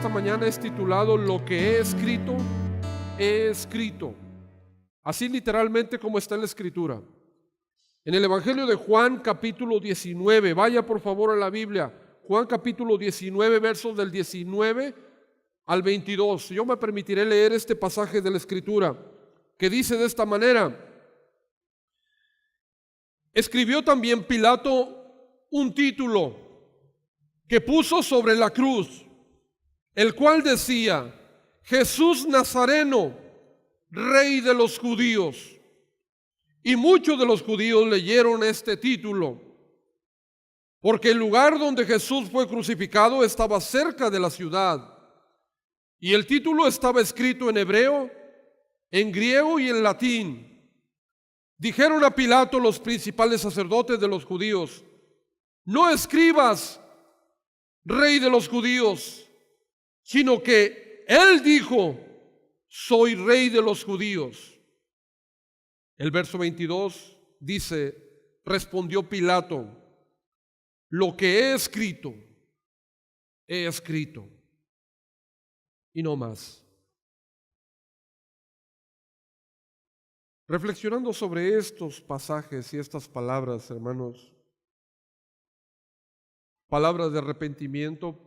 esta mañana es titulado Lo que he escrito. Así literalmente como está en la Escritura. En el Evangelio de Juan capítulo 19, vaya por favor a la Biblia, Juan capítulo 19, versos del 19 al 22. Yo me permitiré leer este pasaje de la Escritura, que dice de esta manera: escribió también Pilato un título que puso sobre la cruz, el cual decía: Jesús Nazareno, Rey de los judíos. Y muchos de los judíos leyeron este título, porque el lugar donde Jesús fue crucificado estaba cerca de la ciudad, y el título estaba escrito en hebreo, en griego y en latín. Dijeron a Pilato los principales sacerdotes de los judíos: no escribas Rey de los judíos, sino que él dijo: soy Rey de los judíos. El verso 22 dice: respondió Pilato: lo que he escrito, y no más. Reflexionando sobre estos pasajes y estas palabras, hermanos, palabras de arrepentimiento,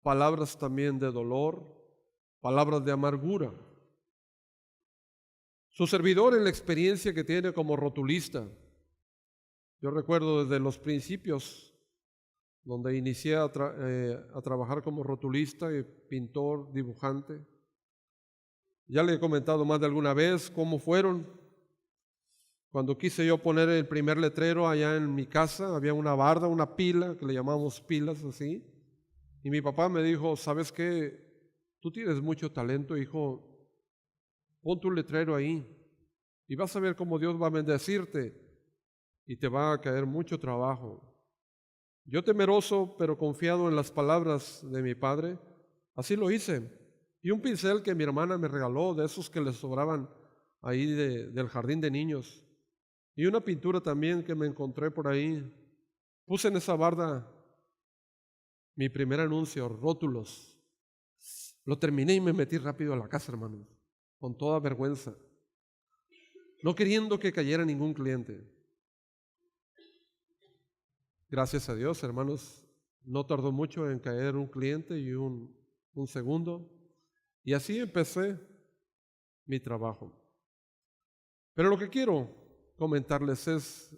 palabras también de dolor, palabras de amargura. Su servidor, en la experiencia que tiene como rotulista, yo recuerdo desde los principios, donde inicié a trabajar como rotulista y pintor, dibujante. Ya le he comentado más de alguna vez cómo fueron. Cuando quise yo poner el primer letrero allá en mi casa, había una barda, una pila, que le llamamos pilas así, y mi papá me dijo: ¿sabes qué? Tú tienes mucho talento, hijo. Pon tu letrero ahí y vas a ver cómo Dios va a bendecirte y te va a caer mucho trabajo. Yo, temeroso pero confiado en las palabras de mi padre, así lo hice. Y un pincel que mi hermana me regaló, de esos que le sobraban ahí del jardín de niños, y una pintura también que me encontré por ahí, puse en esa barda mi primer anuncio, rótulos. Lo terminé y me metí rápido a la casa, hermano, con toda vergüenza, no queriendo que cayera ningún cliente. Gracias a Dios, hermanos, no tardó mucho en caer un cliente y un segundo, y así empecé mi trabajo. Pero lo que quiero comentarles es,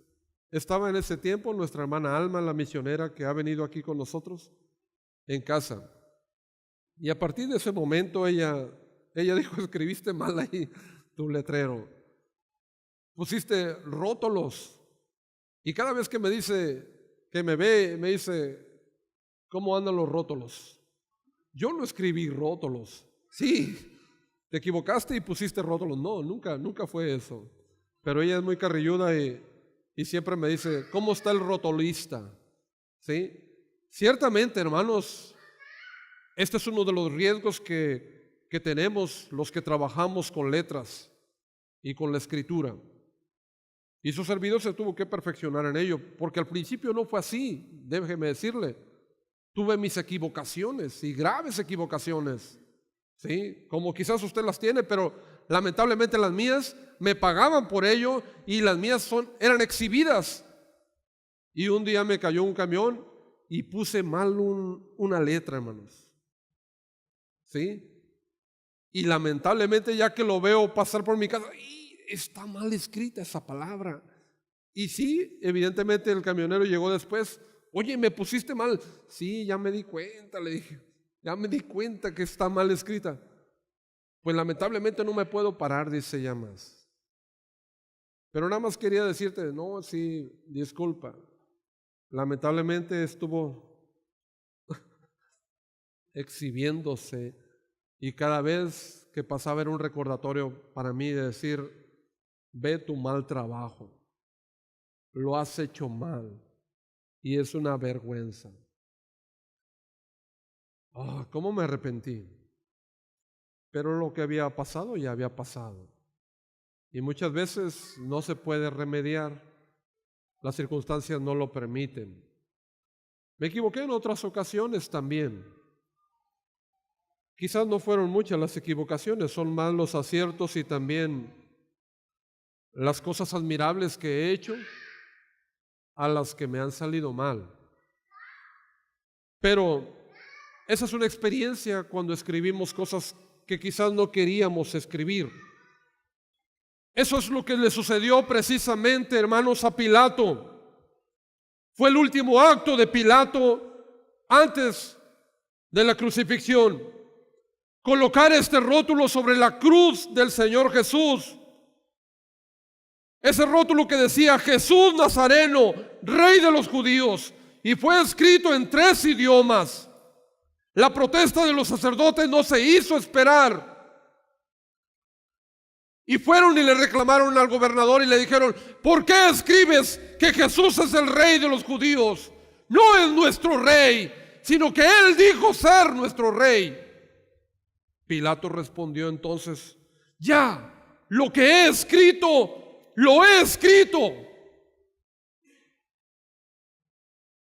estaba en ese tiempo nuestra hermana Alma, la misionera que ha venido aquí con nosotros, en casa, y a partir de ese momento ella dijo: escribiste mal ahí tu letrero, pusiste rótulos. Y cada vez que me dice, que me ve, me dice: ¿cómo andan los rótulos? Yo no escribí rótulos. Sí, te equivocaste y pusiste rótulos. No, nunca fue eso. Pero ella es muy carrilluda y siempre me dice: ¿cómo está el rotulista? ¿Sí? Ciertamente, hermanos, este es uno de los riesgos que tenemos los que trabajamos con letras y con la escritura. Y su servidor se tuvo que perfeccionar en ello, porque al principio no fue así, déjeme decirle. Tuve mis equivocaciones y graves equivocaciones, ¿sí? Como quizás usted las tiene, pero lamentablemente las mías me pagaban por ello y las mías eran exhibidas. Y un día me cayó un camión y puse mal una letra, hermanos, ¿sí? Y lamentablemente, ya que lo veo pasar por mi casa, está mal escrita esa palabra. Y sí, evidentemente el camionero llegó después: oye, me pusiste mal. Sí, ya me di cuenta, le dije, ya me di cuenta que está mal escrita. Pues lamentablemente no me puedo parar, dice ella más. Pero nada más quería decirte: no, sí, disculpa. Lamentablemente estuvo exhibiéndose, y cada vez que pasaba era un recordatorio para mí de decir: ve tu mal trabajo, lo has hecho mal y es una vergüenza. ¿Cómo me arrepentí? Pero lo que había pasado ya había pasado, y muchas veces no se puede remediar, las circunstancias no lo permiten. Me equivoqué en otras ocasiones también, Quizás no fueron muchas las equivocaciones, son más los aciertos y también las cosas admirables que he hecho a las que me han salido mal. Pero esa es una experiencia cuando escribimos cosas que quizás no queríamos escribir. Eso es lo que le sucedió precisamente, hermanos, a Pilato. Fue el último acto de Pilato antes de la crucifixión. Colocar este rótulo sobre la cruz del Señor Jesús. Ese rótulo que decía Jesús Nazareno, Rey de los judíos, y fue escrito en 3 idiomas. La protesta de los sacerdotes no se hizo esperar. Y fueron y le reclamaron al gobernador y le dijeron: ¿por qué escribes que Jesús es el Rey de los judíos? No es nuestro Rey, sino que Él dijo ser nuestro Rey. Pilato respondió entonces: ya, lo que he escrito, lo he escrito.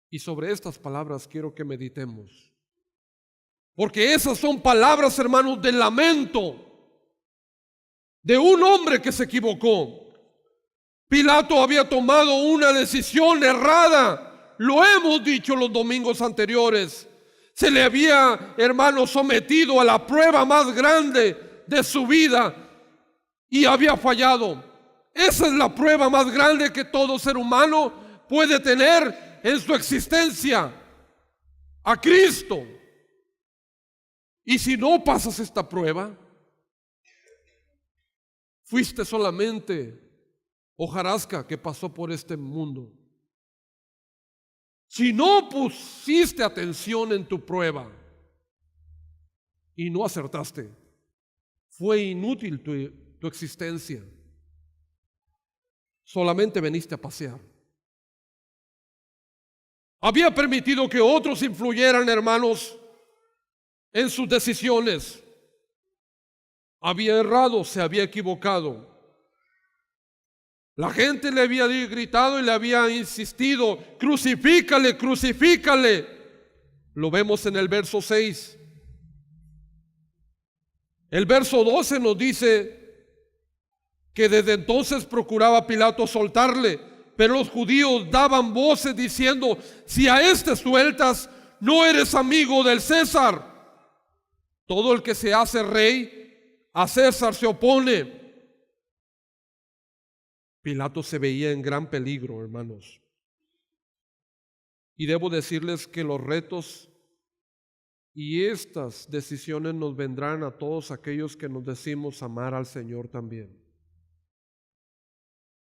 Y sobre estas palabras quiero que meditemos, porque esas son palabras, hermanos, de lamento de un hombre que se equivocó. Pilato había tomado una decisión errada. Lo hemos dicho los domingos anteriores. Se le había, hermano, sometido a la prueba más grande de su vida y había fallado. Esa es la prueba más grande que todo ser humano puede tener en su existencia: a Cristo. Y si no pasas esta prueba, fuiste solamente hojarasca que pasó por este mundo. Si no pusiste atención en tu prueba y no acertaste, fue inútil tu existencia. Solamente veniste a pasear. Había permitido que otros influyeran, hermanos, en sus decisiones. Había errado, se había equivocado. La gente le había gritado y le había insistido: crucifícale, crucifícale. Lo vemos en el verso 6. El verso 12 nos dice que desde entonces procuraba Pilato soltarle, pero los judíos daban voces diciendo: si a este sueltas, no eres amigo del César. Todo el que se hace rey, a César se opone. Pilato se veía en gran peligro, hermanos. Y debo decirles que los retos y estas decisiones nos vendrán a todos aquellos que nos decimos amar al Señor también.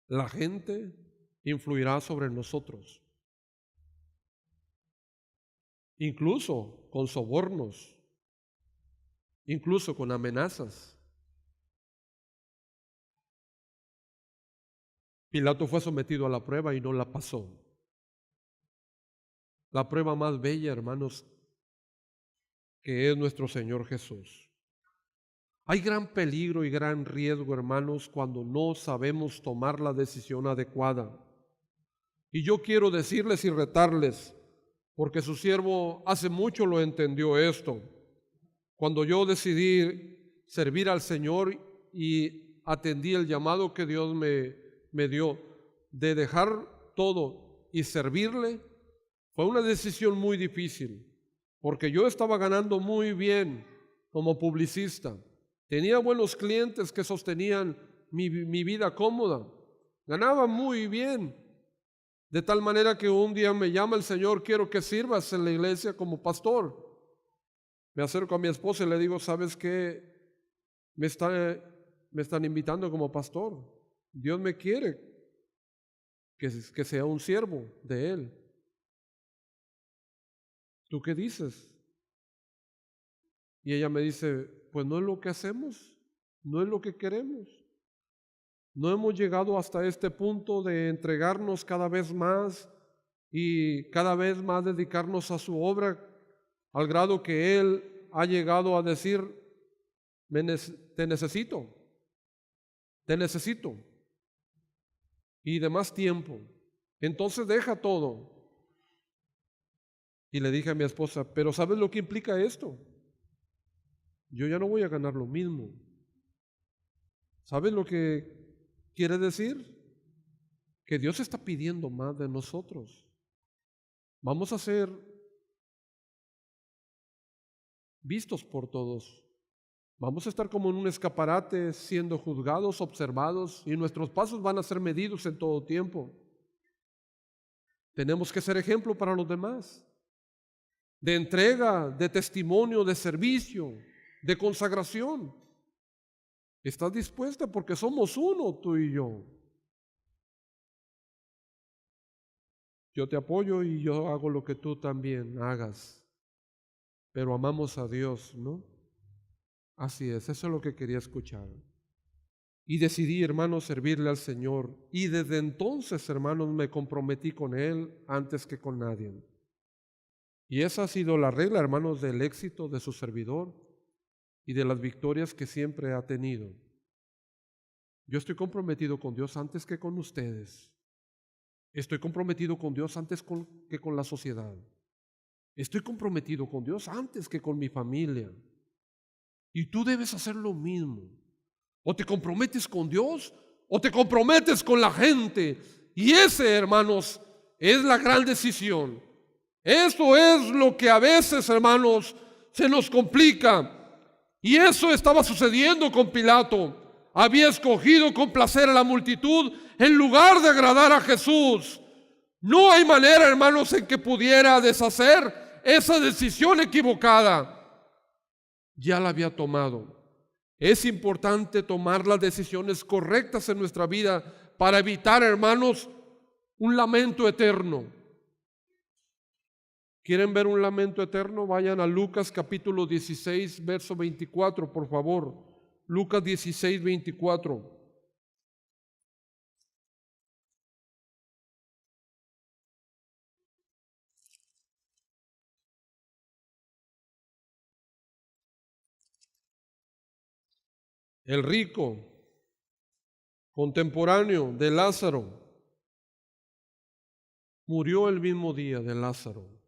La gente influirá sobre nosotros, incluso con sobornos, incluso con amenazas. Pilato fue sometido a la prueba y no la pasó. La prueba más bella, hermanos, que es nuestro Señor Jesús. Hay gran peligro y gran riesgo, hermanos, cuando no sabemos tomar la decisión adecuada. Y yo quiero decirles y retarles, porque su siervo hace mucho lo entendió esto. Cuando yo decidí servir al Señor y atendí el llamado que Dios me dio de dejar todo y servirle, fue una decisión muy difícil, porque yo estaba ganando muy bien como publicista. Tenía buenos clientes que sostenían mi vida cómoda. Ganaba muy bien, de tal manera que un día me llama el Señor: quiero que sirvas en la iglesia como pastor. Me acerco a mi esposa y le digo: ¿sabes qué? Me están invitando como pastor. Dios me quiere que sea un siervo de Él. ¿Tú qué dices? Y ella me dice: pues no es lo que hacemos, no es lo que queremos. No hemos llegado hasta este punto de entregarnos cada vez más y cada vez más dedicarnos a su obra, al grado que Él ha llegado a decir: te necesito, y de más tiempo. Entonces deja todo. Y le dije a mi esposa: pero ¿sabes lo que implica esto? yo ya no voy a ganar lo mismo. ¿Sabes lo que quiere decir? Que Dios está pidiendo más de nosotros. Vamos a ser vistos por todos. Vamos a estar como en un escaparate siendo juzgados, observados, y nuestros pasos van a ser medidos en todo tiempo. Tenemos que ser ejemplo para los demás, de entrega, de testimonio, de servicio, de consagración. ¿Estás dispuesta? Porque somos uno, tú y yo. Yo te apoyo y yo hago lo que tú también hagas. Pero amamos a Dios, ¿no? Así es, eso es lo que quería escuchar. Y decidí, hermanos, servirle al Señor. Y desde entonces, hermanos, me comprometí con Él antes que con nadie. Y esa ha sido la regla, hermanos, del éxito de su servidor y de las victorias que siempre ha tenido. Yo estoy comprometido con Dios antes que con ustedes. Estoy comprometido con Dios antes que con la sociedad. Estoy comprometido con Dios antes que con mi familia. Y tú debes hacer lo mismo. O te comprometes con Dios o te comprometes con la gente. Y ese, hermanos, es la gran decisión. Eso es lo que a veces, hermanos, se nos complica. Y eso estaba sucediendo con Pilato. Había escogido complacer a la multitud en lugar de agradar a Jesús. No hay manera, hermanos, en que pudiera deshacer esa decisión equivocada. Ya la había tomado. Es importante tomar las decisiones correctas en nuestra vida para evitar, hermanos, un lamento eterno. ¿Quieren ver un lamento eterno? Vayan a Lucas capítulo 16, verso 24, por favor. Lucas 16, 24. El rico, contemporáneo de Lázaro, murió el mismo día de Lázaro.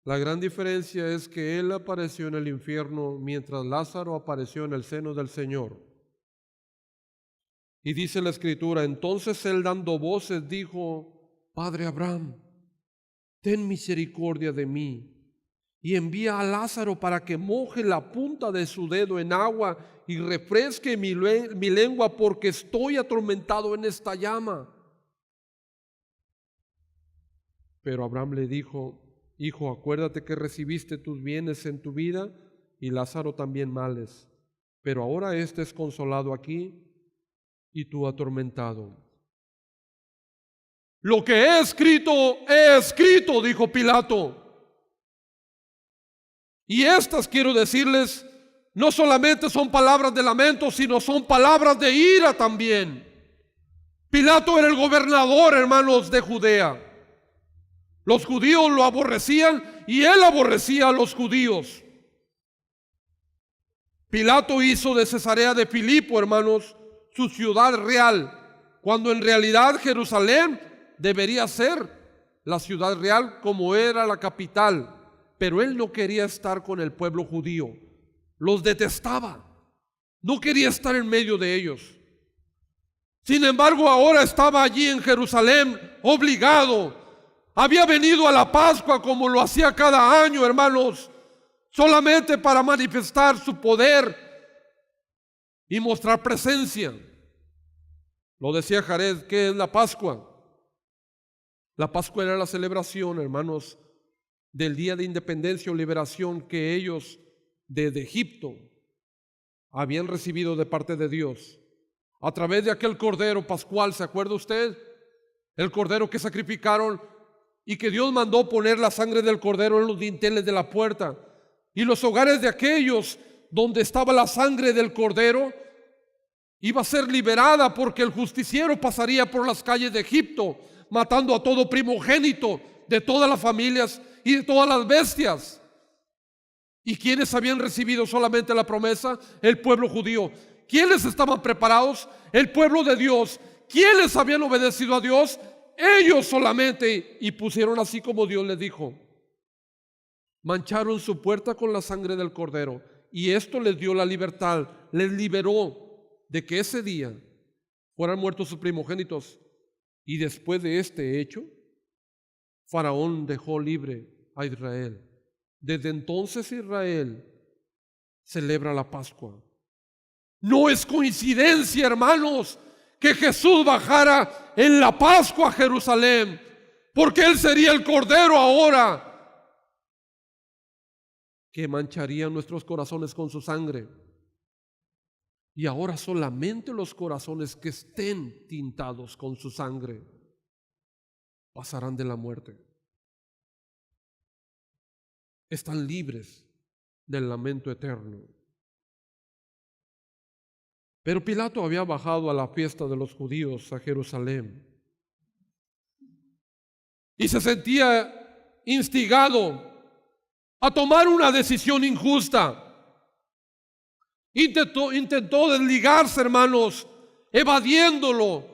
La gran diferencia es que él apareció en el infierno mientras Lázaro apareció en el seno del Señor. Y dice la Escritura, entonces él dando voces dijo, Padre Abraham, ten misericordia de mí y envía a Lázaro para que moje la punta de su dedo en agua y refresque mi lengua porque estoy atormentado en esta llama. Pero Abraham le dijo, Hijo, acuérdate que recibiste tus bienes en tu vida y Lázaro también males, pero ahora éste es consolado aquí y tú atormentado. Lo que he escrito, dijo Pilato. Y estas, quiero decirles, no solamente son palabras de lamento, sino son palabras de ira también. Pilato era el gobernador, hermanos, de Judea. Los judíos lo aborrecían y él aborrecía a los judíos. Pilato hizo de Cesarea de Filipo, hermanos, su ciudad real, cuando en realidad Jerusalén debería ser la ciudad real como era la capital. Pero él no quería estar con el pueblo judío. Los detestaba. No quería estar en medio de ellos. Sin embargo, ahora estaba allí en Jerusalén, obligado. Había venido a la Pascua como lo hacía cada año, hermanos, solamente para manifestar su poder y mostrar presencia. Lo decía Jared, ¿qué es la Pascua? La Pascua era la celebración, hermanos, del día de independencia o liberación que ellos desde Egipto habían recibido de parte de Dios. A través de aquel cordero pascual, ¿se acuerda usted? El cordero que sacrificaron y que Dios mandó poner la sangre del cordero en los dinteles de la puerta. Y los hogares de aquellos donde estaba la sangre del cordero iba a ser liberada porque el justiciero pasaría por las calles de Egipto matando a todo primogénito de todas las familias y de todas las bestias. ¿Y quiénes habían recibido solamente la promesa? El pueblo judío. ¿Quiénes estaban preparados? El pueblo de Dios. ¿Quiénes habían obedecido a Dios? Ellos solamente, y pusieron así como Dios les dijo. Mancharon su puerta con la sangre del cordero. y esto les dio la libertad, les liberó de que ese día fueran muertos sus primogénitos. Y después de este hecho, Faraón dejó libre a Israel. Desde entonces Israel celebra la Pascua. No es coincidencia, hermanos, que Jesús bajara en la Pascua a Jerusalén, porque Él sería el Cordero ahora que mancharía nuestros corazones con su sangre. Y ahora solamente los corazones que estén tintados con su sangre pasarán de la muerte. Están libres del lamento eterno. Pero Pilato había bajado a la fiesta de los judíos a Jerusalén y se sentía instigado a tomar una decisión injusta. Intentó desligarse, hermanos, evadiéndolo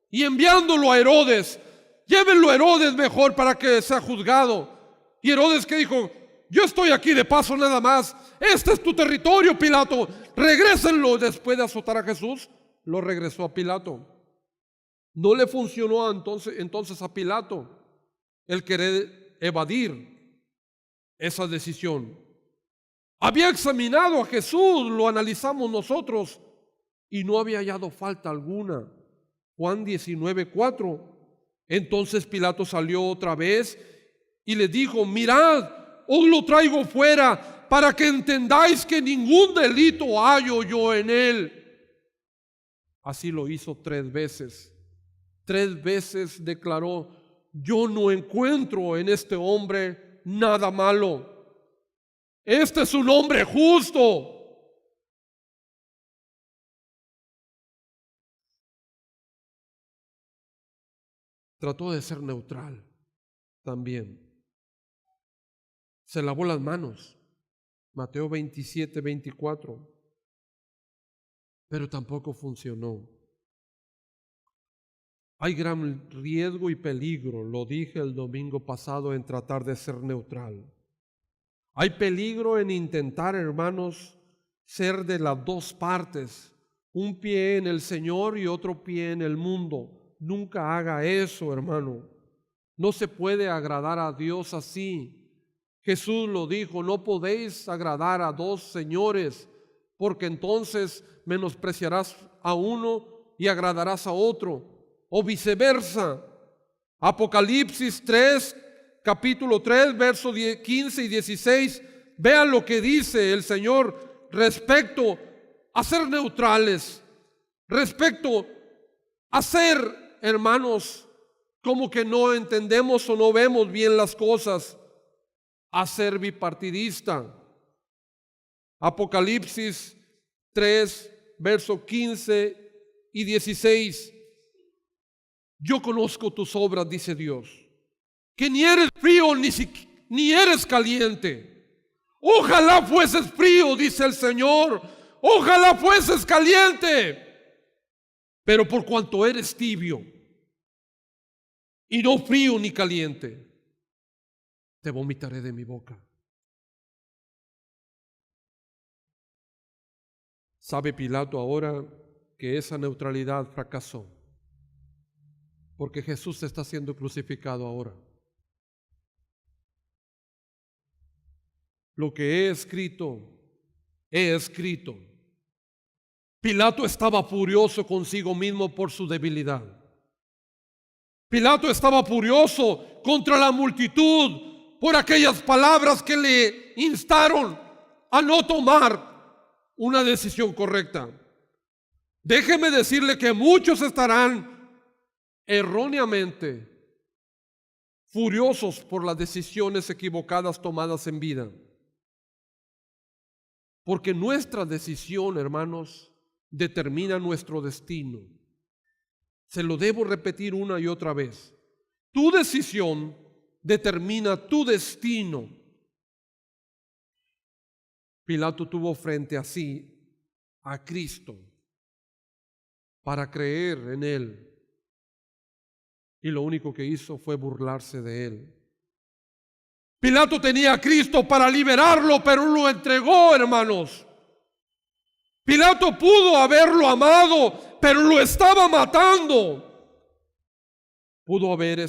y enviándolo a Herodes. Llévenlo a Herodes mejor para que sea juzgado. Y Herodes, que dijo: yo estoy aquí de paso nada más, este es tu territorio, Pilato, regrésenlo. Después de azotar a Jesús, lo regresó a Pilato. No le funcionó entonces a Pilato el querer evadir esa decisión. Había examinado a Jesús, lo analizamos nosotros, y no había hallado falta alguna. Juan 19:4. Entonces Pilato salió otra vez y le dijo: mirad, os lo traigo fuera para que entendáis que ningún delito hallo yo en él. Así lo hizo 3 veces. 3 veces declaró: yo no encuentro en este hombre nada malo. Este es un hombre justo. Trató de ser neutral también. Se lavó las manos. Mateo 27:24. Pero tampoco funcionó. Hay gran riesgo y peligro, lo dije el domingo pasado, en tratar de ser neutral. Hay peligro en intentar, hermanos, ser de las dos partes, un pie en el Señor y otro pie en el mundo. Nunca haga eso, hermano. No se puede agradar a Dios así. Jesús lo dijo: no podéis agradar a 2 señores, porque entonces menospreciarás a uno y agradarás a otro, o viceversa. Apocalipsis 3, capítulo 3, versos 15 y 16. Vean lo que dice el Señor respecto a ser neutrales, respecto a ser, hermanos, como que no entendemos o no vemos bien las cosas, a ser bipartidista. Apocalipsis 3, versos 15 y 16. Yo conozco tus obras, dice Dios, que ni eres frío ni eres caliente. Ojalá fueses frío, dice el Señor, ojalá fueses caliente. Pero por cuanto eres tibio y no frío ni caliente, te vomitaré de mi boca. ¿Sabe Pilato ahora que esa neutralidad fracasó? Porque Jesús está siendo crucificado ahora. Lo que he escrito, he escrito. Pilato estaba furioso consigo mismo por su debilidad. Pilato estaba furioso contra la multitud por aquellas palabras que le instaron a no tomar una decisión correcta. Déjeme decirle que muchos estarán erróneamente furiosos por las decisiones equivocadas tomadas en vida. Porque nuestra decisión, hermanos, determina nuestro destino. Se lo debo repetir una y otra vez. Tu decisión determina tu destino. Pilato tuvo frente a sí a Cristo para creer en Él. Y lo único que hizo fue burlarse de Él. Pilato tenía a Cristo para liberarlo, pero lo entregó, hermanos. Pilato pudo haberlo amado, pero lo estaba matando. Pudo haber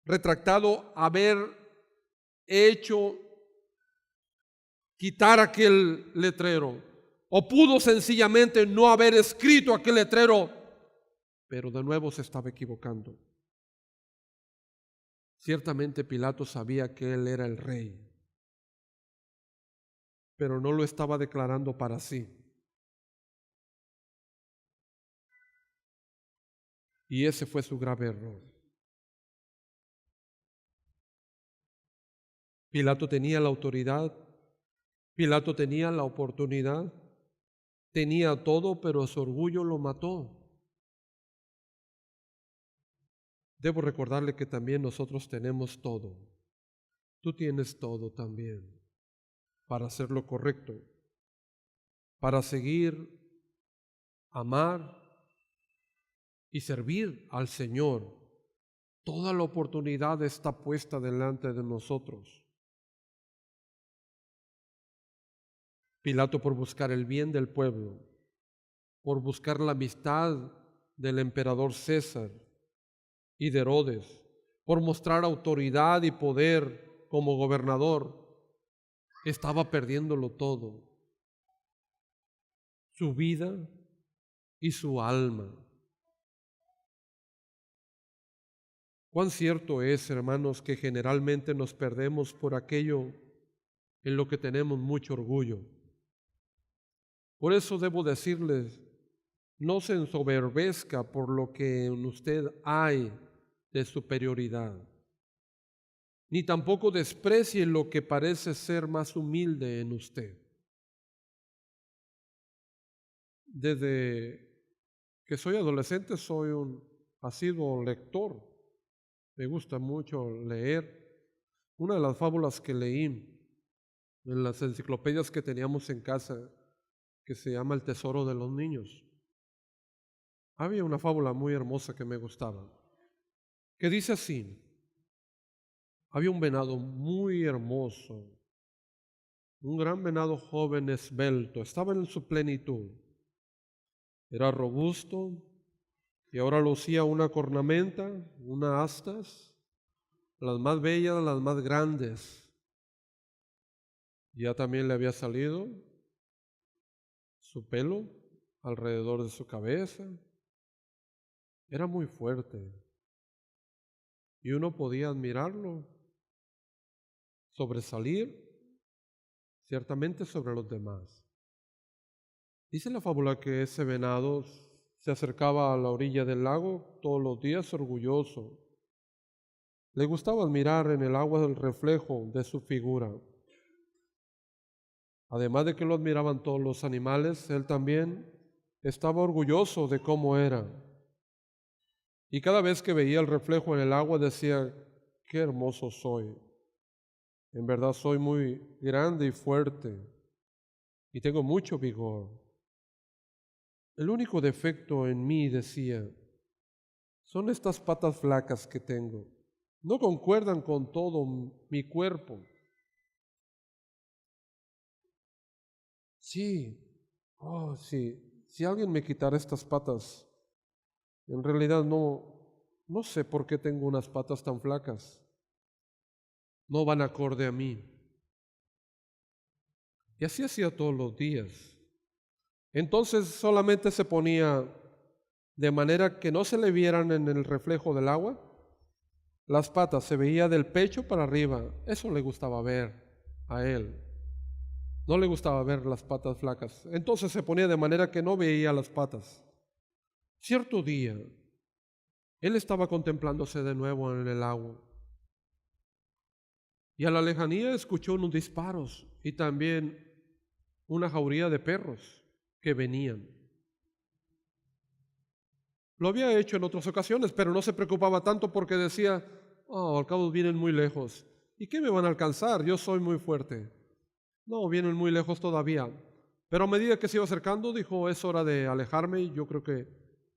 retractado, haber hecho quitar aquel letrero, o pudo sencillamente no haber escrito aquel letrero, pero de nuevo se estaba equivocando. Ciertamente Pilato sabía que él era el rey, pero no lo estaba declarando para sí. Y ese fue su grave error. Pilato tenía la autoridad, Pilato tenía la oportunidad, tenía todo, pero su orgullo lo mató. Debo recordarle que también nosotros tenemos todo. Tú tienes todo también para hacer lo correcto, para seguir, amar y servir al Señor. Toda la oportunidad está puesta delante de nosotros. Pilato, por buscar el bien del pueblo, por buscar la amistad del emperador César y de Herodes, por mostrar autoridad y poder como gobernador, estaba perdiéndolo todo, su vida y su alma. Cuán cierto es, hermanos, que generalmente nos perdemos por aquello en lo que tenemos mucho orgullo. Por eso debo decirles, no se ensoberbezca por lo que en usted hay de superioridad, ni tampoco desprecie lo que parece ser más humilde en usted. Desde que soy adolescente soy un asiduo lector. Me gusta mucho leer. Una de las fábulas que leí en las enciclopedias que teníamos en casa, que se llama El tesoro de los niños. Había una fábula muy hermosa que me gustaba, que dice así: había un venado muy hermoso, un gran venado joven esbelto, estaba en su plenitud, era robusto y ahora lucía una cornamenta, unas astas, las más bellas, las más grandes. Ya también le había salido su pelo alrededor de su cabeza. Era muy fuerte y uno podía admirarlo, sobresalir ciertamente sobre los demás. Dice la fábula que ese venado se acercaba a la orilla del lago todos los días orgulloso. Le gustaba admirar en el agua el reflejo de su figura. Además de que lo admiraban todos los animales, él también estaba orgulloso de cómo era. Y cada vez que veía el reflejo en el agua decía: qué hermoso soy. En verdad soy muy grande y fuerte y tengo mucho vigor. El único defecto en mí, decía, son estas patas flacas que tengo. No concuerdan con todo mi cuerpo. Sí, sí, si alguien me quitara estas patas, en realidad no sé por qué tengo unas patas tan flacas. No van acorde a mí. Y así hacía todos los días. Entonces solamente se ponía de manera que no se le vieran en el reflejo del agua las patas, se veía del pecho para arriba. Eso le gustaba ver a él. No le gustaba ver las patas flacas. Entonces se ponía de manera que no veía las patas. Cierto día, él estaba contemplándose de nuevo en el agua. Y a la lejanía escuchó unos disparos y también una jauría de perros que venían. Lo había hecho en otras ocasiones, pero no se preocupaba tanto porque decía: al cabo vienen muy lejos. ¿Y qué me van a alcanzar? Yo soy muy fuerte. No, vienen muy lejos todavía. Pero a medida que se iba acercando, dijo: es hora de alejarme y yo creo que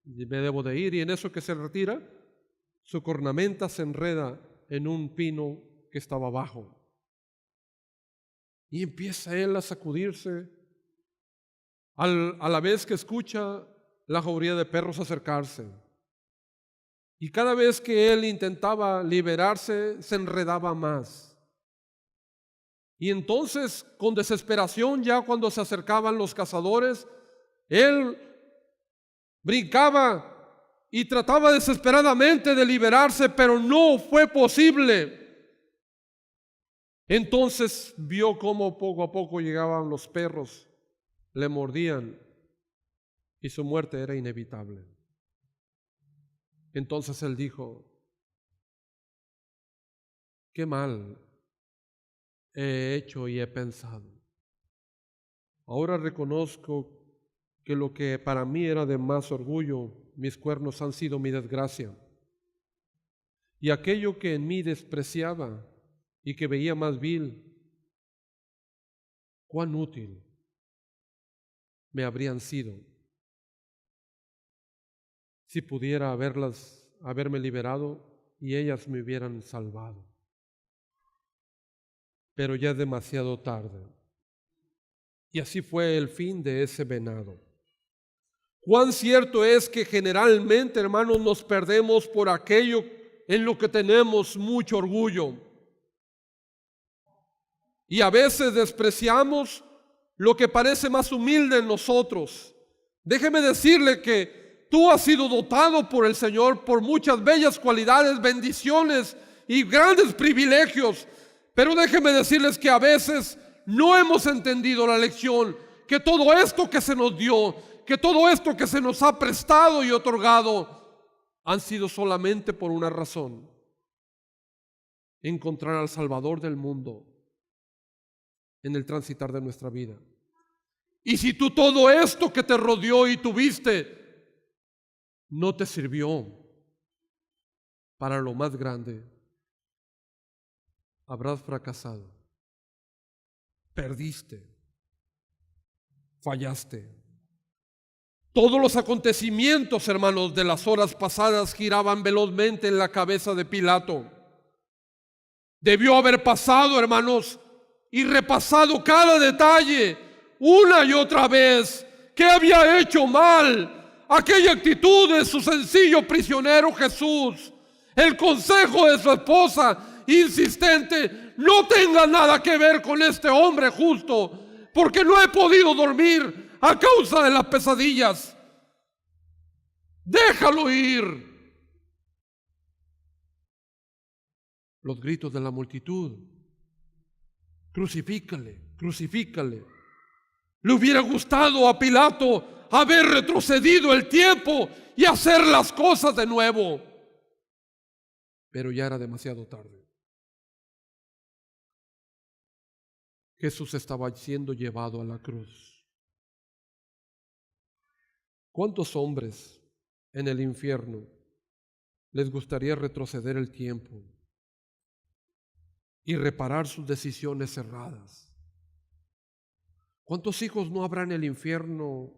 me debo de ir. Y en eso que se retira, su cornamenta se enreda en un pino que estaba abajo. Y empieza él a sacudirse, a la vez que escucha la jauría de perros acercarse. Y cada vez que él intentaba liberarse, se enredaba más. Y entonces, con desesperación, ya cuando se acercaban los cazadores, él brincaba y trataba desesperadamente de liberarse, pero no fue posible. Entonces vio cómo poco a poco llegaban los perros, le mordían y su muerte era inevitable. Entonces él dijo: qué mal he hecho y he pensado. Ahora reconozco que lo que para mí era de más orgullo, mis cuernos han sido mi desgracia. Y aquello que en mí despreciaba y que veía más vil, cuán útil me habrían sido si pudiera haberme liberado y ellas me hubieran salvado. Pero ya es demasiado tarde. Y así fue el fin de ese venado. Cuán cierto es que generalmente, hermanos, nos perdemos por aquello en lo que tenemos mucho orgullo. Y a veces despreciamos lo que parece más humilde en nosotros. Déjeme decirle que tú has sido dotado por el Señor por muchas bellas cualidades, bendiciones y grandes privilegios. Pero déjeme decirles que a veces no hemos entendido la lección, que todo esto que se nos dio, que todo esto que se nos ha prestado y otorgado, han sido solamente por una razón: encontrar al Salvador del mundo en el transitar de nuestra vida. Y si tú todo esto que te rodeó y tuviste no te sirvió para lo más grande, habrás fracasado, perdiste, fallaste. Todos los acontecimientos, hermanos, de las horas pasadas giraban velozmente en la cabeza de Pilato. Debió haber pasado, hermanos, y repasado cada detalle una y otra vez. ¿Qué había hecho mal? Aquella actitud de su sencillo prisionero Jesús, el consejo de su esposa insistente: no tenga nada que ver con este hombre justo, porque no he podido dormir a causa de las pesadillas. Déjalo ir. Los gritos de la multitud: crucifícale, crucifícale. Le hubiera gustado a Pilato haber retrocedido el tiempo y hacer las cosas de nuevo, pero ya era demasiado tarde. Jesús estaba siendo llevado a la cruz. ¿Cuántos hombres en el infierno les gustaría retroceder el tiempo y reparar sus decisiones erradas? ¿Cuántos hijos no habrá en el infierno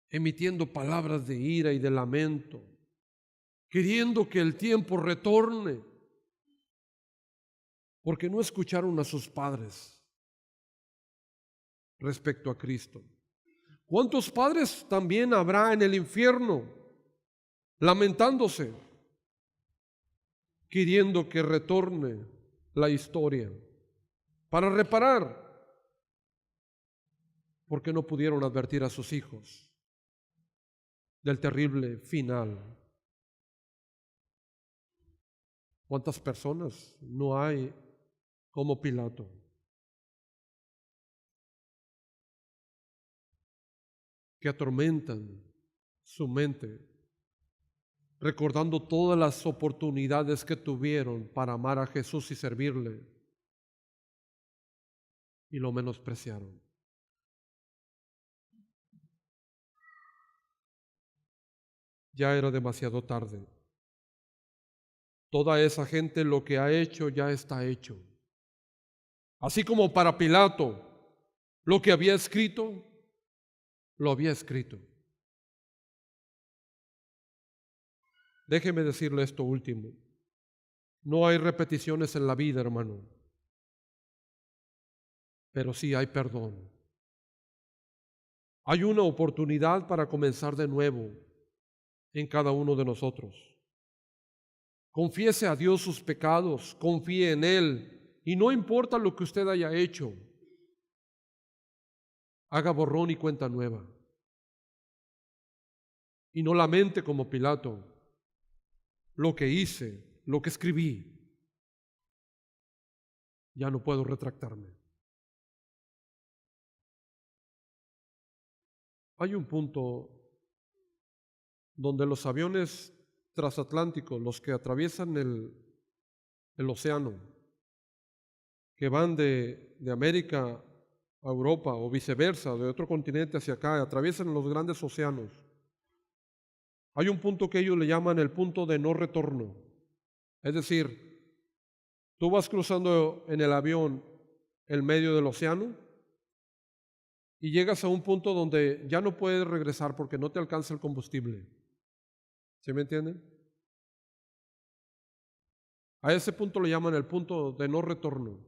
emitiendo palabras de ira y de lamento, queriendo que el tiempo retorne, porque no escucharon a sus padres respecto a Cristo? ¿Cuántos padres también habrá en el infierno lamentándose, queriendo que retorne la historia para reparar, porque no pudieron advertir a sus hijos del terrible final? ¿Cuántas personas no hay como Pilato, que atormentan su mente, recordando todas las oportunidades que tuvieron para amar a Jesús y servirle, y lo menospreciaron? Ya era demasiado tarde. Toda esa gente lo que ha hecho ya está hecho. Así como para Pilato, lo que había escrito, lo había escrito. Déjeme decirle esto último. No hay repeticiones en la vida, hermano, pero sí hay perdón. Hay una oportunidad para comenzar de nuevo en cada uno de nosotros. Confiese a Dios sus pecados, confíe en Él, y no importa lo que usted haya hecho, haga borrón y cuenta nueva. Y no lamente como Pilato lo que hice, lo que escribí. Ya no puedo retractarme. Hay un punto donde los aviones transatlánticos, los que atraviesan el océano, que van de América a Europa o viceversa, de otro continente hacia acá, atraviesan los grandes océanos. Hay un punto que ellos le llaman el punto de no retorno. Es decir, tú vas cruzando en el avión el medio del océano y llegas a un punto donde ya no puedes regresar porque no te alcanza el combustible. ¿Sí me entienden? A ese punto le llaman el punto de no retorno.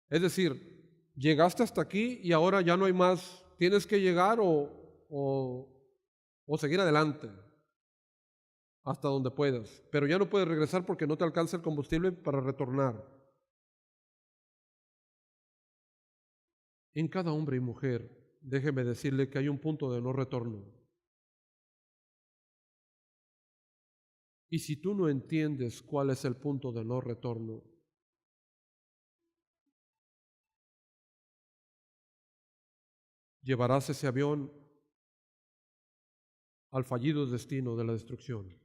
Es decir, llegaste hasta aquí y ahora ya no hay más. Tienes que llegar o seguir adelante hasta donde puedas. Pero ya no puedes regresar porque no te alcanza el combustible para retornar. En cada hombre y mujer, déjeme decirle que hay un punto de no retorno. Y si tú no entiendes cuál es el punto de no retorno, llevarás ese avión al fallido destino de la destrucción.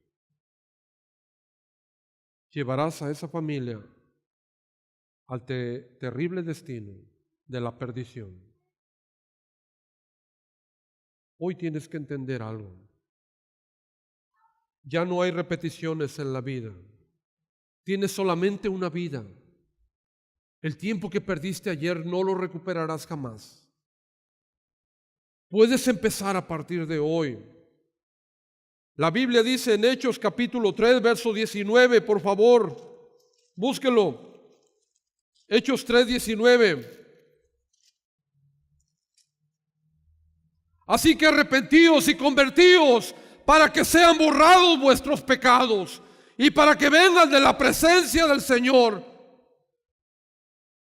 Llevarás a esa familia al terrible destino de la perdición. Hoy tienes que entender algo. Ya no hay repeticiones en la vida. Tienes solamente una vida. El tiempo que perdiste ayer no lo recuperarás jamás. Puedes empezar a partir de hoy. La Biblia dice en Hechos capítulo 3, verso 19, por favor, búsquelo. Hechos 3, 19. Así que arrepentíos y convertíos para que sean borrados vuestros pecados y para que vengan de la presencia del Señor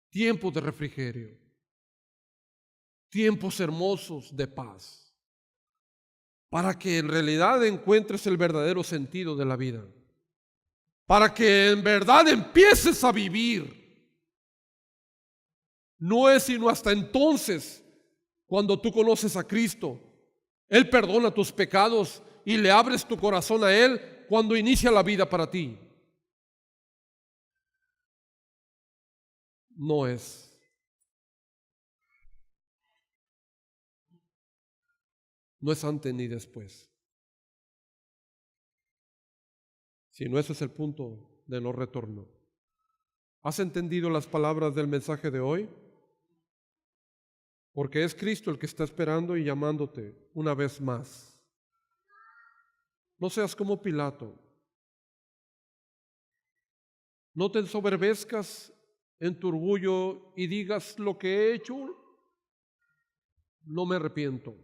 tiempos de refrigerio, tiempos hermosos de paz, para que en realidad encuentres el verdadero sentido de la vida, para que en verdad empieces a vivir. No es sino hasta entonces, cuando tú conoces a Cristo, Él perdona tus pecados y le abres tu corazón a Él cuando inicia la vida para ti. No es. No es antes ni después. Sino ese es el punto de no retorno. ¿Has entendido las palabras del mensaje de hoy? Porque es Cristo el que está esperando y llamándote una vez más. No seas como Pilato. No te ensoberbezcas en tu orgullo y digas lo que he hecho, no me arrepiento.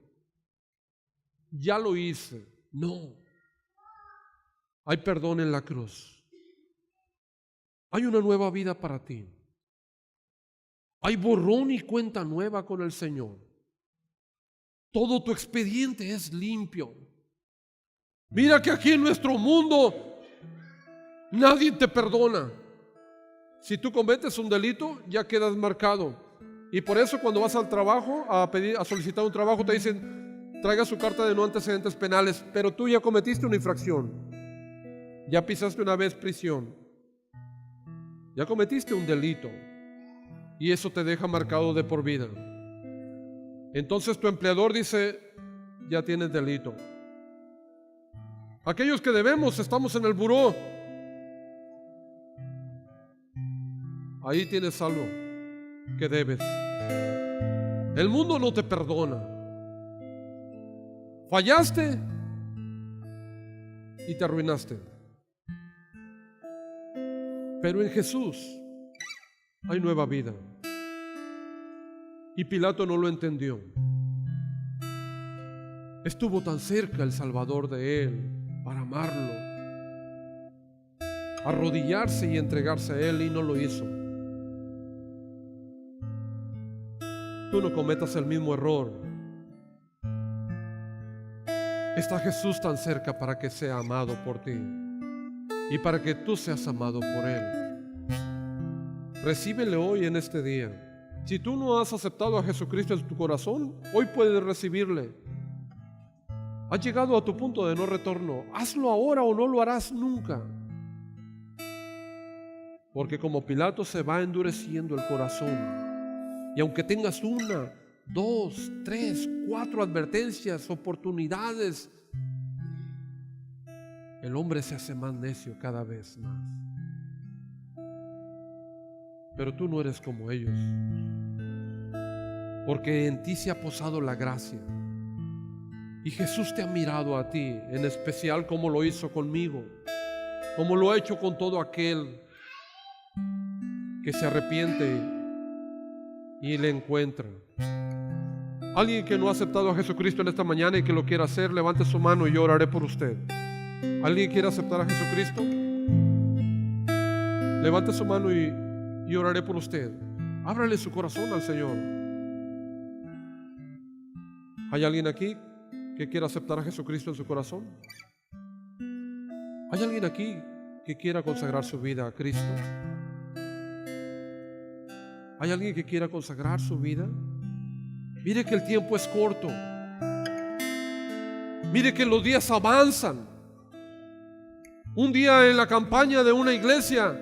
Ya lo hice. No. Hay perdón en la cruz. Hay una nueva vida para ti. Hay borrón y cuenta nueva con el Señor. Todo tu expediente es limpio. Mira que aquí en nuestro mundo nadie te perdona. Si tú cometes un delito, ya quedas marcado. Y por eso cuando vas al trabajo a solicitar un trabajo, te dicen, traiga su carta de no antecedentes penales, pero tú ya cometiste una infracción. Ya pisaste una vez prisión. Ya cometiste un delito. Y eso te deja marcado de por vida. Entonces tu empleador dice, ya tienes delito. Aquellos que debemos, estamos en el buró. Ahí tienes algo que debes. El mundo no te perdona. Fallaste. y te arruinaste. Pero en Jesús hay nueva vida. Y Pilato no lo entendió. Estuvo tan cerca el Salvador de él para amarlo, arrodillarse y entregarse a él, y no lo hizo. Tú no cometas el mismo error. Está Jesús tan cerca para que sea amado por ti y para que tú seas amado por él. Recíbele hoy en este día. Si tú no has aceptado a Jesucristo en tu corazón, hoy puedes recibirle. Has llegado a tu punto de no retorno. Hazlo ahora o no lo harás nunca. Porque como Pilato se va endureciendo el corazón, y aunque tengas 1, 2, 3, 4 advertencias, oportunidades, el hombre se hace más necio cada vez más. Pero tú no eres como ellos, porque en ti se ha posado la gracia, y Jesús te ha mirado a ti, en especial como lo hizo conmigo, como lo ha hecho con todo aquel que se arrepiente y le encuentra. Alguien que no ha aceptado a Jesucristo en esta mañana y que lo quiera hacer, levante su mano y yo oraré por usted. ¿Alguien quiere aceptar a Jesucristo? Levante su mano y oraré por usted. Ábrale su corazón al Señor. ¿Hay alguien aquí que quiera aceptar a Jesucristo en su corazón? ¿Hay alguien aquí que quiera consagrar su vida a Cristo? ¿Hay alguien que quiera consagrar su vida? Mire que el tiempo es corto. Mire que los días avanzan. Un día en la campaña de una iglesia,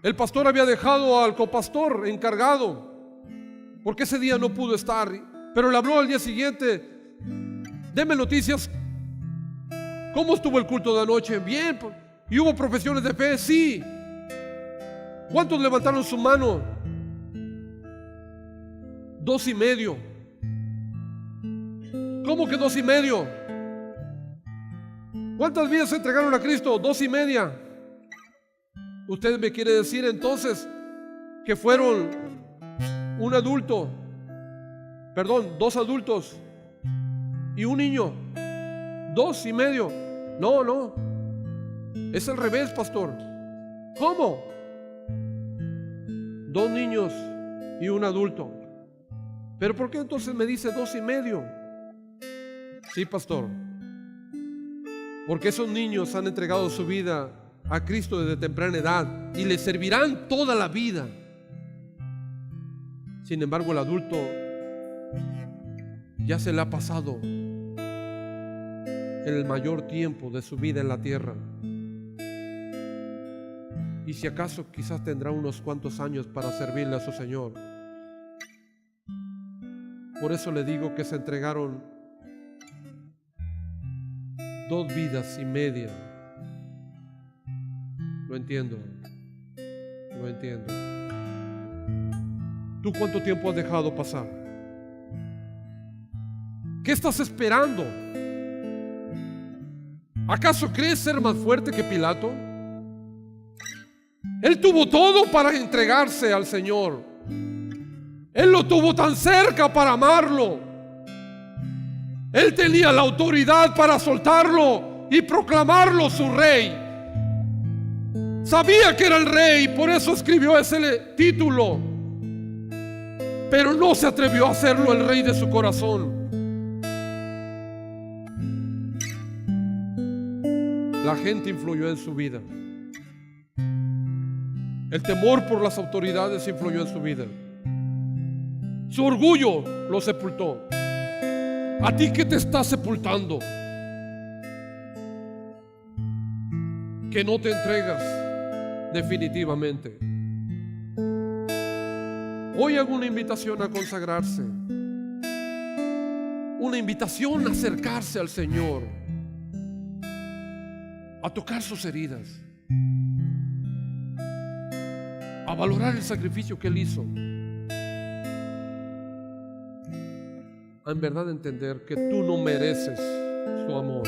el pastor había dejado al copastor encargado, porque ese día no pudo estar, pero le habló al día siguiente: deme noticias, ¿cómo estuvo el culto de anoche? Bien. ¿Y hubo profesiones de fe? Sí. ¿Cuántos levantaron su mano? 2.5. ¿Cómo que 2.5? ¿Cuántas vidas se entregaron a Cristo? 2.5. Usted me quiere decir entonces que fueron dos adultos y un niño. 2.5. No, es al revés, pastor. ¿Cómo? 2 niños y un adulto. ¿Pero por qué entonces me dice 2.5? Sí, pastor, porque esos niños han entregado su vida a Cristo desde temprana edad y le servirán toda la vida. Sin embargo, el adulto ya se le ha pasado el mayor tiempo de su vida en la tierra, y si acaso quizás tendrá unos cuantos años para servirle a su Señor. Por eso le digo que se entregaron 2 vidas y media. Lo entiendo. ¿Tú cuánto tiempo has dejado pasar? ¿Qué estás esperando? ¿Acaso crees ser más fuerte que Pilato? Él tuvo todo para entregarse al Señor. Él lo tuvo tan cerca para amarlo. Él tenía la autoridad para soltarlo y proclamarlo su rey. Sabía que era el rey, por eso escribió ese título. Pero no se atrevió a hacerlo el rey de su corazón. La gente influyó en su vida. El temor por las autoridades influyó en su vida. Su orgullo lo sepultó. ¿A ti qué te está sepultando? Que no te entregas definitivamente. Hoy hago una invitación a consagrarse, una invitación a acercarse al Señor, a tocar sus heridas, a valorar el sacrificio que Él hizo, a en verdad entender que tú no mereces su amor,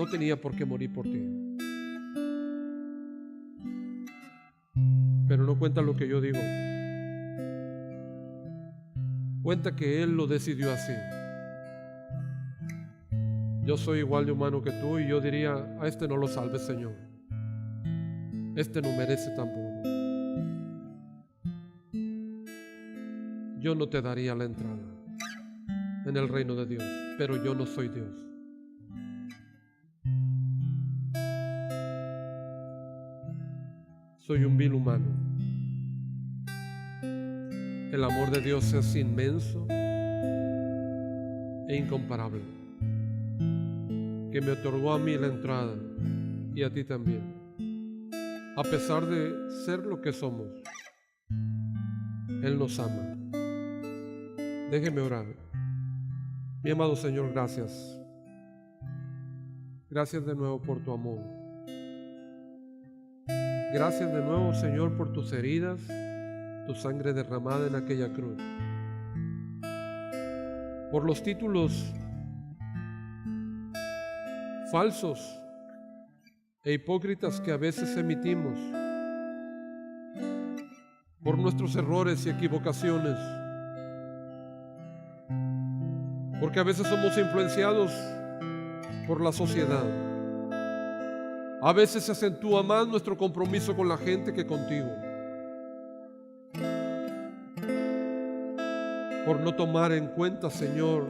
no tenía por qué morir por ti. Pero no cuenta lo que yo digo. Cuenta que Él lo decidió así. Yo soy igual de humano que tú y yo diría, a este no lo salves, Señor. Este no merece tampoco. Yo no te daría la entrada en el reino de Dios, pero yo no soy Dios. Soy un vil humano. El amor de Dios es inmenso e incomparable, que me otorgó a mí la entrada y a ti también. A pesar de ser lo que somos, Él nos ama. Déjeme orar. Mi amado Señor, gracias. Gracias de nuevo por tu amor. Gracias de nuevo, Señor, por tus heridas, tu sangre derramada en aquella cruz. Por los títulos falsos e hipócritas que a veces emitimos. Por nuestros errores y equivocaciones. Porque a veces somos influenciados por la sociedad. A veces se acentúa más nuestro compromiso con la gente que contigo. Por no tomar en cuenta, Señor,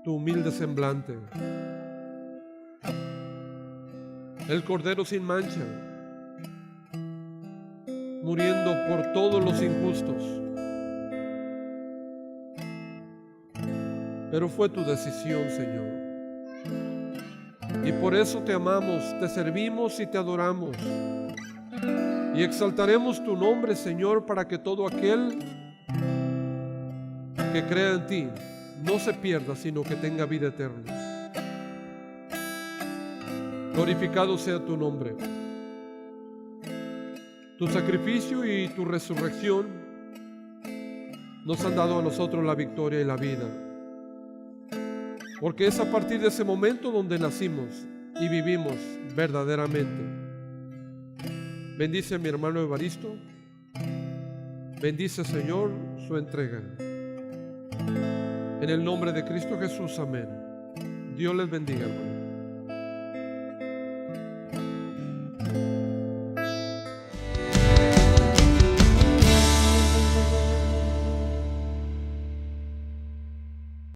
tu humilde semblante. El Cordero sin mancha, muriendo por todos los injustos. Pero fue tu decisión, Señor. Y por eso te amamos, te servimos y te adoramos. Y exaltaremos tu nombre, Señor, para que todo aquel que crea en ti no se pierda, sino que tenga vida eterna. Glorificado sea tu nombre. Tu sacrificio y tu resurrección nos han dado a nosotros la victoria y la vida. Porque es a partir de ese momento donde nacimos y vivimos verdaderamente. Bendice a mi hermano Evaristo. Bendice, Señor, su entrega. En el nombre de Cristo Jesús, amén. Dios les bendiga, hermano.